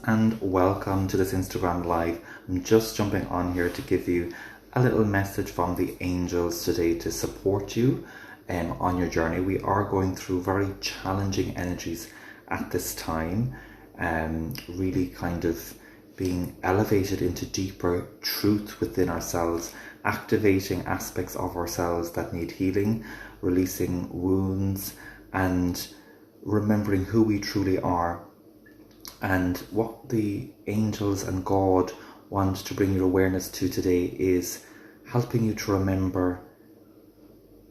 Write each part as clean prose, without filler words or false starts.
and welcome to this Instagram live. I'm just jumping on here to give you a little message from the angels today to support you on your journey. We are going through very challenging energies at this time, really kind of being elevated into deeper truth within ourselves, activating aspects of ourselves that need healing, releasing wounds, and remembering who we truly are. And what the angels and God want to bring your awareness to today is helping you to remember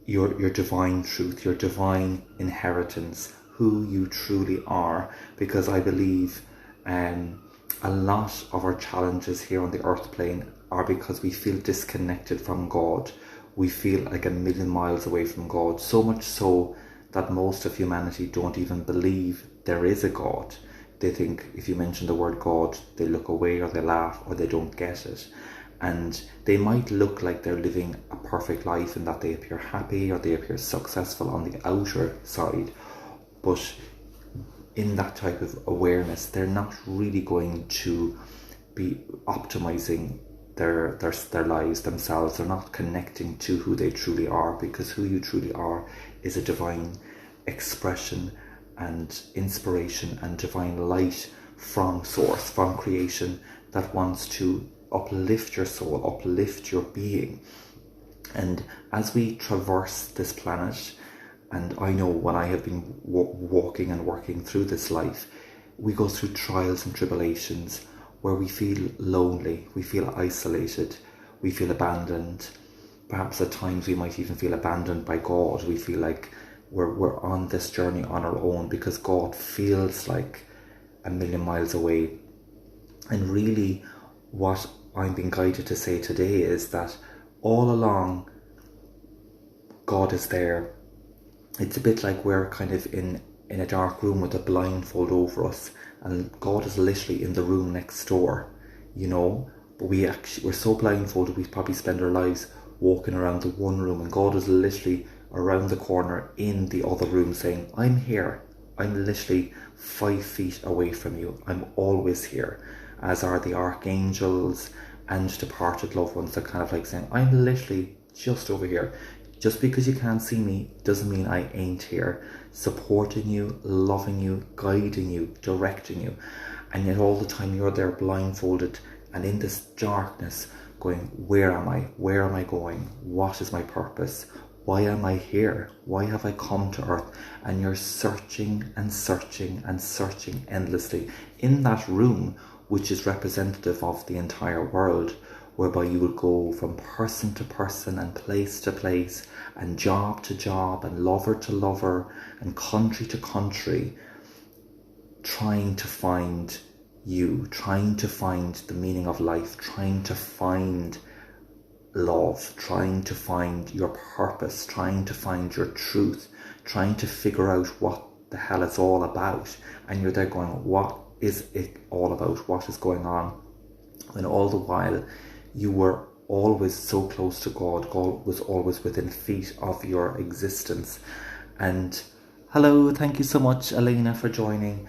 your divine truth, your divine inheritance, who you truly are. Because I believe a lot of our challenges here on the earth plane are because we feel disconnected from God. We feel like a million miles away from God, so much so that most of humanity don't even believe there is a God. They think if you mention the word God, they look away or they laugh or they don't get it. And they might look like they're living a perfect life in that they appear happy or they appear successful on the outer side. But in that type of awareness, they're not really going to be optimizing their lives themselves. They're not connecting to who they truly are, because who you truly are is a divine expression and inspiration and divine light from source, from creation, that wants to uplift your soul, uplift your being. And as we traverse this planet, and I know when I have been walking and working through this life, we go through trials and tribulations where we feel lonely, we feel isolated, we feel abandoned. Perhaps at times we might even feel abandoned by God. We feel like we're on this journey on our own because God feels like a million miles away. And really what I'm being guided to say today is that all along God is there. It's a bit like we're kind of in a dark room with a blindfold over us, and God is literally in the room next door, but we're so blindfolded we probably spend our lives walking around the one room, and God is literally around the corner in the other room saying, I'm here. I'm literally 5 feet away from you. I'm always here. As are the archangels and departed loved ones. They're kind of like saying, I'm literally just over here. Just because you can't see me doesn't mean I ain't here, supporting you, loving you, guiding you, directing you. And yet all the time you're there blindfolded and in this darkness going, where am I? Where am I going? What is my purpose? Why am I here? Why have I come to earth? And you're searching and searching and searching endlessly in that room, which is representative of the entire world, whereby you will go from person to person and place to place and job to job and lover to lover and country to country, trying to find you, trying to find the meaning of life, trying to find love, trying to find your purpose, trying to find your truth, trying to figure out what the hell it's all about. And you're there going, what is it all about? What is going on? And all the while you were always so close to God. God was always within feet of your existence. And hello, thank you so much, Elena, for joining.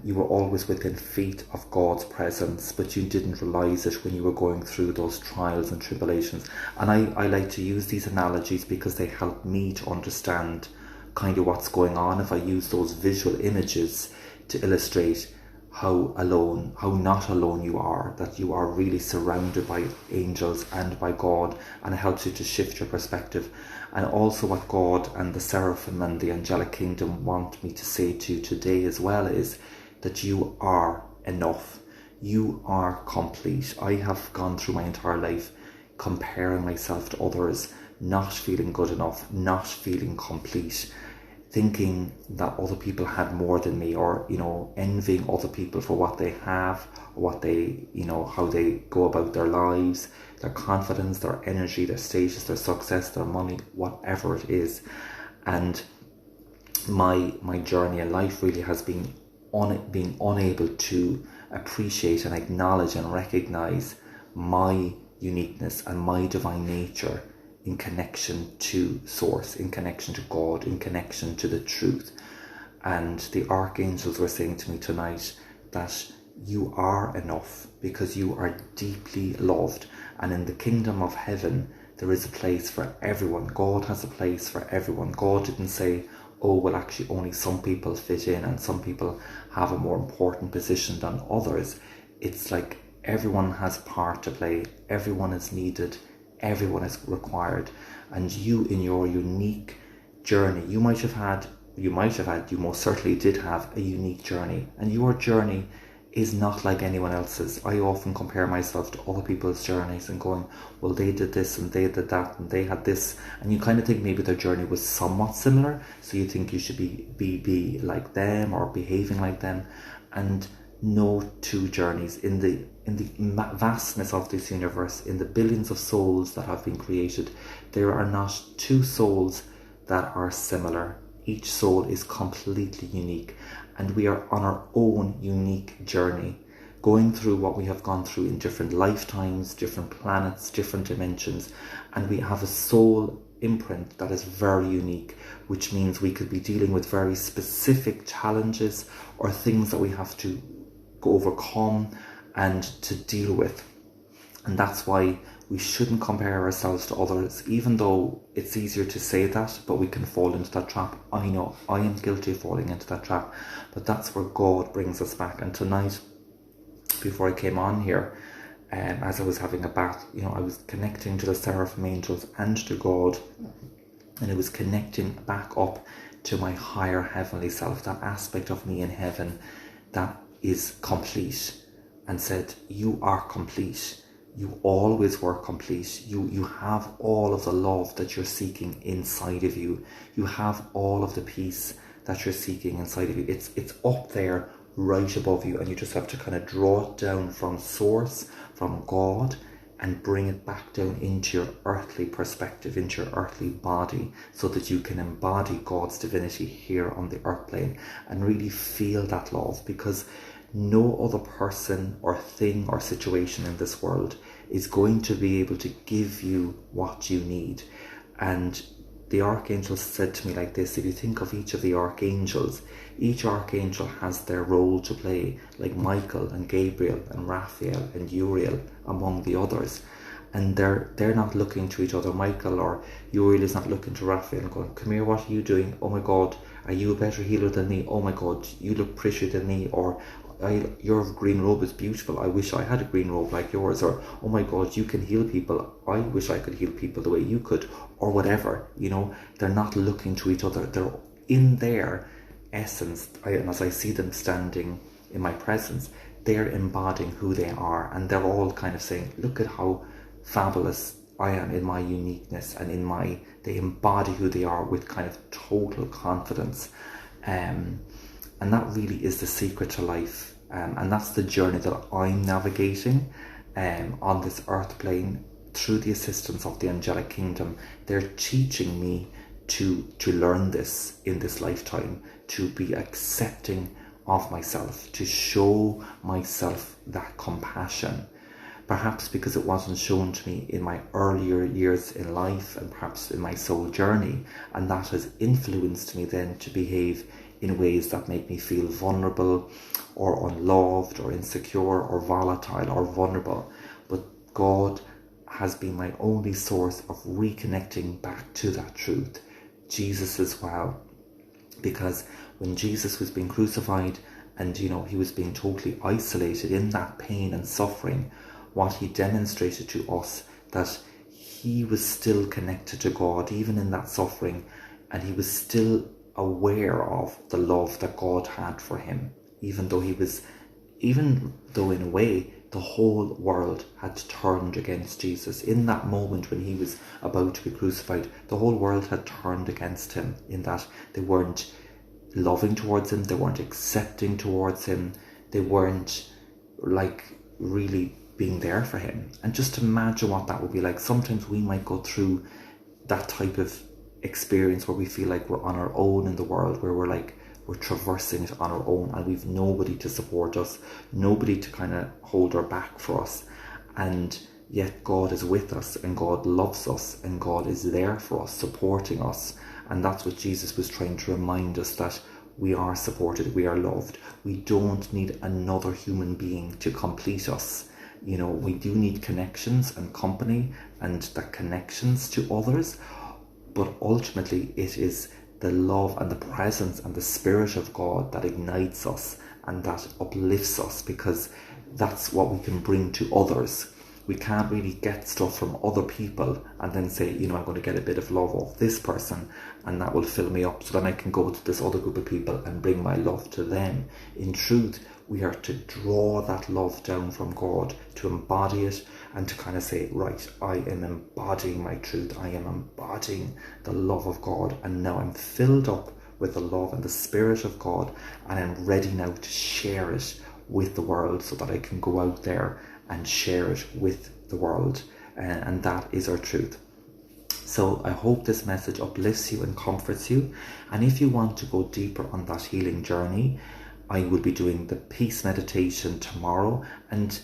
You were always within feet of God's presence, but you didn't realize it when you were going through those trials and tribulations. And I like to use these analogies because they help me to understand kind of what's going on. If I use those visual images to illustrate how not alone you are, that you are really surrounded by angels and by God, and it helps you to shift your perspective. And also what God and the seraphim and the angelic kingdom want me to say to you today as well is that you are enough. You are complete. I have gone through my entire life comparing myself to others, not feeling good enough, not feeling complete, thinking that other people had more than me, or envying other people for what they have, or what they how they go about their lives, their confidence, their energy, their status, their success, their money, whatever it is. And my journey in life really has been being unable to appreciate and acknowledge and recognize my uniqueness and my divine nature in connection to source, in connection to God, in connection to the truth. And the archangels were saying to me tonight that you are enough because you are deeply loved. And in the kingdom of heaven, there is a place for everyone. God has a place for everyone. God didn't say, oh, well, actually only some people fit in and some people have a more important position than others. It's like everyone has a part to play. Everyone is needed. Everyone is required. And you, in your unique journey, you most certainly did have a unique journey. And your journey is not like anyone else's. I often compare myself to other people's journeys and going, well, they did this and they did that and they had this, and you kind of think maybe their journey was somewhat similar, so you think you should be like them or behaving like them. And no two journeys in the vastness of this universe, in the billions of souls that have been created, there are not two souls that are similar. Each soul is completely unique, and we are on our own unique journey, going through what we have gone through in different lifetimes, different planets, different dimensions, and we have a soul imprint that is very unique, which means we could be dealing with very specific challenges or things that we have to overcome and to deal with. And that's why we shouldn't compare ourselves to others, even though it's easier to say that, but we can fall into that trap. I know I am guilty of falling into that trap, but that's where God brings us back. And tonight, before I came on here, as I was having a bath, I was connecting to the seraphim angels and to God, and it was connecting back up to my higher heavenly self, that aspect of me in heaven that is complete, and said, you are complete. You always were complete. You have all of the love that you're seeking inside of you. You have all of the peace that you're seeking inside of you. It's up there right above you, and you just have to kind of draw it down from source, from God, and bring it back down into your earthly perspective, into your earthly body, so that you can embody God's divinity here on the earth plane and really feel that love, because no other person or thing or situation in this world is going to be able to give you what you need. And the archangel said to me like this: if you think of each of the archangels, each archangel has their role to play, like Michael and Gabriel and Raphael and Uriel among the others. And they're not looking to each other. Michael or Uriel is not looking to Raphael and going, come here, what are you doing? Oh my God, are you a better healer than me? Oh my God, you look prettier than me. Or your green robe is beautiful. I wish I had a green robe like yours. Or, oh my God, you can heal people. I wish I could heal people the way you could. Or whatever, they're not looking to each other. They're in their essence. And as I see them standing in my presence, they're embodying who they are. And they're all kind of saying, look at how fabulous I am in my uniqueness, and they embody who they are with kind of total confidence. And that really is the secret to life. And that's the journey that I'm navigating on this earth plane through the assistance of the angelic kingdom. They're teaching me to learn this in this lifetime, to be accepting of myself, to show myself that compassion. Perhaps because it wasn't shown to me in my earlier years in life, and perhaps in my soul journey, and that has influenced me then to behave in ways that make me feel vulnerable or unloved or insecure or volatile or vulnerable. But God has been my only source of reconnecting back to that truth. Jesus as well, because when Jesus was being crucified and he was being totally isolated in that pain and suffering, what he demonstrated to us, that he was still connected to God even in that suffering, and he was still aware of the love that God had for him, even though in a way the whole world had turned against Jesus. In that moment when he was about to be crucified, the whole world had turned against him, in that they weren't loving towards him, they weren't accepting towards him, they weren't really being there for him. And just imagine what that would be like. Sometimes we might go through that type of experience where we feel like we're on our own in the world, where we're traversing it on our own, and we've nobody to support us, nobody to kind of hold our back for us. And yet God is with us, and God loves us, and God is there for us, supporting us. And that's what Jesus was trying to remind us, that we are supported, we are loved. We don't need another human being to complete us. You know, we do need connections and company and the connections to others, but ultimately it is the love and the presence and the Spirit of God that ignites us and that uplifts us, because that's what we can bring to others. We can't really get stuff from other people and then say, you know, I'm going to get a bit of love off this person and that will fill me up, so then I can go to this other group of people and bring my love to them. In truth, we are to draw that love down from God, to embody it, and to kind of say, right, I am embodying my truth, I am embodying the love of God, and now I'm filled up with the love and the Spirit of God, and I'm ready now to share it with the world, so that I can go out there and share it with the world. And that is our truth. So I hope this message uplifts you and comforts you. And if you want to go deeper on that healing journey, I will be doing the peace meditation tomorrow. And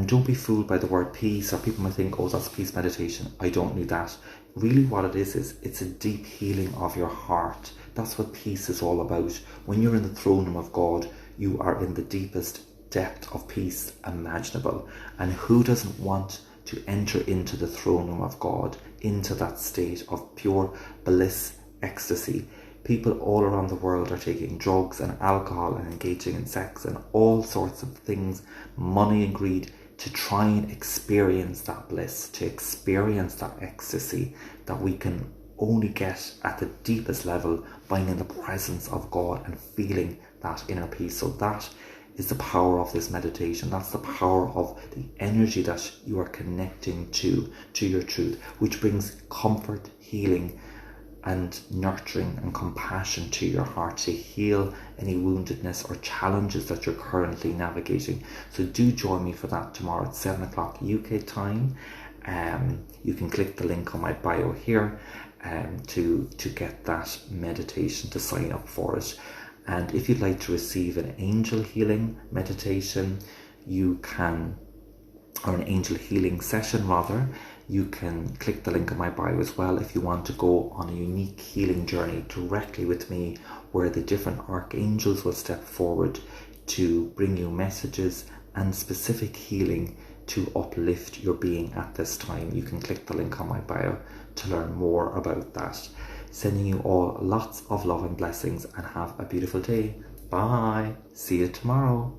don't be fooled by the word peace, or people might think, oh, that's peace meditation. I don't need that. Really what it is it's a deep healing of your heart. That's what peace is all about. When you're in the throne room of God, you are in the deepest depth of peace imaginable. And who doesn't want to enter into the throne room of God, into that state of pure bliss, ecstasy? People all around the world are taking drugs and alcohol and engaging in sex and all sorts of things, money and greed, to try and experience that bliss, to experience that ecstasy that we can only get at the deepest level by in the presence of God and feeling that inner peace. So that is the power of this meditation. That's the power of the energy that you are connecting to your truth, which brings comfort, healing, and nurturing and compassion to your heart, to heal any woundedness or challenges that you're currently navigating. So do join me for that tomorrow at 7 o'clock UK time. You can click the link on my bio here to get that meditation, to sign up for it. And if you'd like to receive an angel healing meditation, you can, or an angel healing session rather, you can click the link in my bio as well if you want to go on a unique healing journey directly with me, where the different archangels will step forward to bring you messages and specific healing to uplift your being at this time. You can click the link on my bio to learn more about that. Sending you all lots of love and blessings, and have a beautiful day. Bye. See you tomorrow.